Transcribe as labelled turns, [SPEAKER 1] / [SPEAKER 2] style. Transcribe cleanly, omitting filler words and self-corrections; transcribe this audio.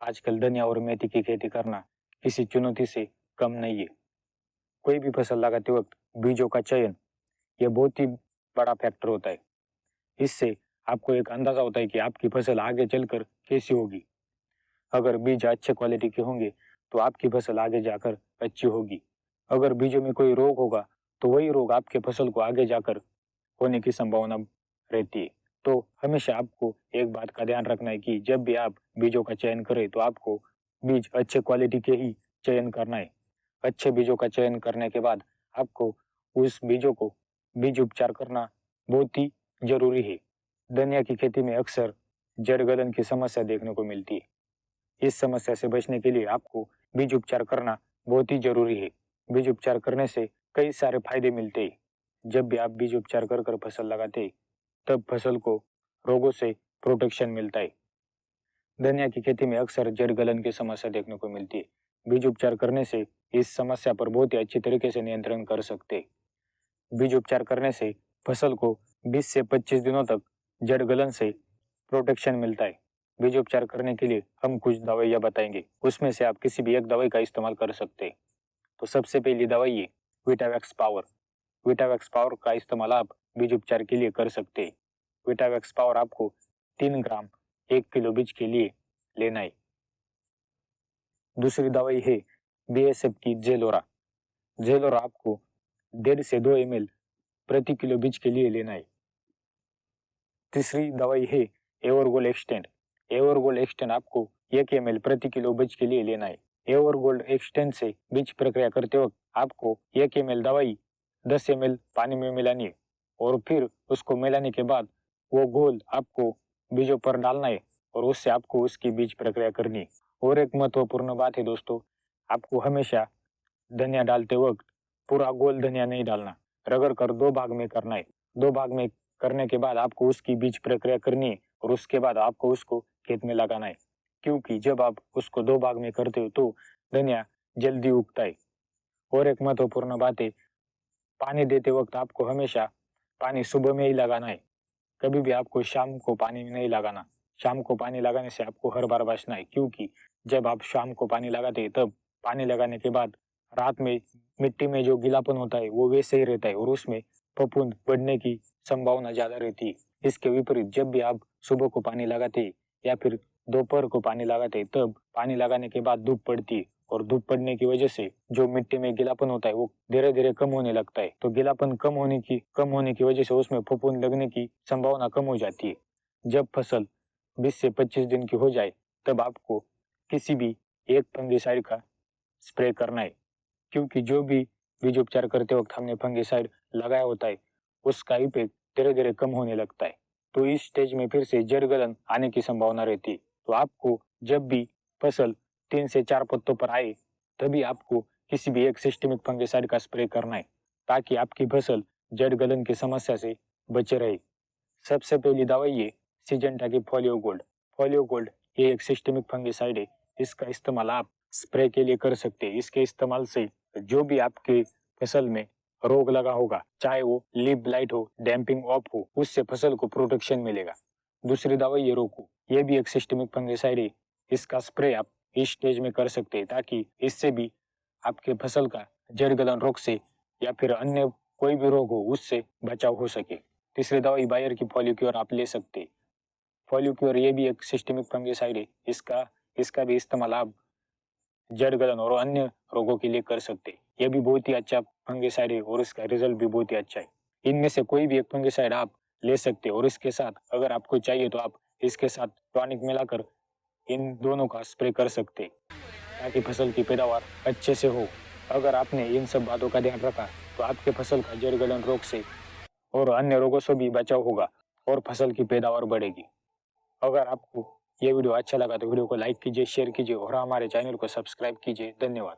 [SPEAKER 1] आजकल धनिया और मेथी की खेती करना किसी चुनौती से कम नहीं है। कोई भी फसल लगाते वक्त बीजों का चयन यह बहुत ही बड़ा फैक्टर होता है। इससे आपको एक अंदाजा होता है कि आपकी फसल आगे चलकर कैसी होगी। अगर बीज अच्छे क्वालिटी के होंगे तो आपकी फसल आगे जाकर अच्छी होगी। अगर बीजों में कोई रोग होगा तो वही रोग आपके फसल को आगे जाकर होने की संभावना रहती है। तो हमेशा आपको एक बात का ध्यान रखना है कि जब भी आप बीजों का चयन करें तो आपको बीज अच्छे क्वालिटी के ही चयन करना है। अच्छे बीजों का चयन करने के बाद आपको उस बीजों को बीज उपचार करना बहुत ही जरूरी है। धनिया की खेती में अक्सर जड़ गलन की समस्या देखने को मिलती है। इस समस्या से बचने के लिए आपको बीज उपचार करना बहुत ही जरूरी है। बीज उपचार करने से कई सारे फायदे मिलते हैं। जब भी आप बीज उपचार कर कर फसल लगाते हैं तब फसल को रोगों से प्रोटेक्शन मिलता है। धनिया की खेती में अक्सर जड़ गलन की समस्या देखने को मिलती है। बीज उपचार करने से इस समस्या पर बहुत ही अच्छी तरीके से नियंत्रण कर सकते हैं। बीज उपचार करने से फसल को 20 से 25 दिनों तक जड़ गलन से प्रोटेक्शन मिलता है। बीज उपचार करने के लिए हम कुछ दवाइयाँ बताएंगे, उसमें से आप किसी भी एक दवाई का इस्तेमाल कर सकते हैं। तो सबसे पहली दवाई है विटावैक्स पावर। विटावैक्स पावर का इस्तेमाल आप बीज उपचार के लिए कर सकते हैं। विटावैक्स पावर आपको 3 ग्राम 1 किलो बीज के लिए लेना है। दूसरी दवाई है बीएसएफ की जेलोरा। जेलोरा आपको 1.5 से 2 ml प्रति किलो बीज के लिए लेना है। तीसरी दवाई है एवरगोल्ड एक्सटेंड। एवरगोल्ड एक्सटेंड आपको 1 ml प्रति किलो बीज के लिए लेना है। एवरगोल्ड एक्सटेंड से बीज प्रक्रिया करते वक्त आपको 1 ml दवाई 10 ml पानी में मिलानी है और फिर उसको मिलाने के बाद वो घोल आपको बीजों पर डालना है और उससे आपको उसकी बीज प्रक्रिया करनी है। और एक महत्वपूर्ण बात है दोस्तों, आपको हमेशा धनिया डालते वक्त पूरा गोल धनिया नहीं डालना, रगड़ कर 2 भाग में करना है। 2 भाग में करने के बाद आपको उसकी बीज प्रक्रिया करनी है और उसके बाद आपको उसको खेत में लगाना है, क्योंकि जब आप उसको 2 भाग में करते हो तो धनिया जल्दी उगता है। और एक महत्वपूर्ण बात है, पानी देते वक्त आपको हमेशा पानी सुबह में ही लगाना है। कभी भी आपको शाम को पानी नहीं लगाना। शाम को पानी लगाने से आपको हर बार बचना है, क्योंकि जब आप शाम को पानी लगाते हैं तब पानी लगाने के बाद रात में मिट्टी में जो गीलापन होता है वो वैसे ही रहता है और उसमें फफूंद बढ़ने की संभावना ज्यादा रहती है। इसके विपरीत जब भी आप सुबह को पानी लगाते हैं या फिर दोपहर को पानी लगाते हैं तब पानी लगाने के बाद धूप पड़ती है और धूप पड़ने की वजह से जो मिट्टी में गीलापन होता है वो धीरे धीरे कम होने लगता है। तो गीलापन कम होने की वजह से उसमें फफूंद लगने की संभावना कम हो जाती है। जब फसल 20 से 25 दिन की हो जाए तब आपको किसी भी एक फंगिसाइड का स्प्रे करना है, क्योंकि जो भी बीज उपचार करते वक्त हमने फंगिसाइड लगाया होता है उसका इफेक्ट धीरे धीरे कम होने लगता है। तो इस स्टेज में फिर से जड़ गलन आने की संभावना रहती है। तो आपको जब भी फसल 3 से 4 पत्तों पर आए तभी आपको किसी भी एक सिस्टेमिक फंगिसाइड का स्प्रे करना है, ताकि आपकी फसल जड़ गलन की समस्या से बचे रहे। सबसे पहली दवाई है सिजेंटा की फोलियो गोल्ड। फोलियो गोल्ड ये एक सिस्टेमिक फंगिसाइड है। इसका इस्तेमाल आप स्प्रे के लिए कर सकते हैं। इसके इस्तेमाल से जो भी आपके फसल में रोग लगा होगा, चाहे वो लीफ ब्लाइट हो, डैम्पिंग ऑफ हो, उससे फसल को प्रोटेक्शन मिलेगा। दूसरी दवाई ये रोको, ये भी एक सिस्टेमिक फंगिसाइड है। इसका स्प्रे आप इस स्टेज में कर सकते हैं, ताकि इससे भी आपके फसल का जड़ गलन रोग से या फिर अन्य कोई भी रोग हो उससे बचाव हो सके। तीसरी दवाई बायर की फॉलिक्योर आप ले सकते हैं। फॉलिक्योर ये भी एक सिस्टेमिक फंगिसाइड है। इसका भी इस्तेमाल आप जड़ गलन और अन्य रोगों के लिए कर सकते हैं। यह भी बहुत ही अच्छा फंगिसाइड है और इसका रिजल्ट भी बहुत ही अच्छा है। इनमें से कोई भी एक फंगिसाइड आप ले सकते हैं और इसके साथ अगर आपको चाहिए तो आप इसके साथ टॉनिक मिलाकर इन दोनों का स्प्रे कर सकते हैं, ताकि फसल की पैदावार अच्छे से हो। अगर आपने इन सब बातों का ध्यान रखा तो आपके फसल का जड़ गलन रोग से और अन्य रोगों से भी बचाव होगा और फसल की पैदावार बढ़ेगी। अगर आपको ये वीडियो अच्छा लगा तो वीडियो को लाइक कीजिए, शेयर कीजिए और हमारे चैनल को सब्सक्राइब कीजिए। धन्यवाद।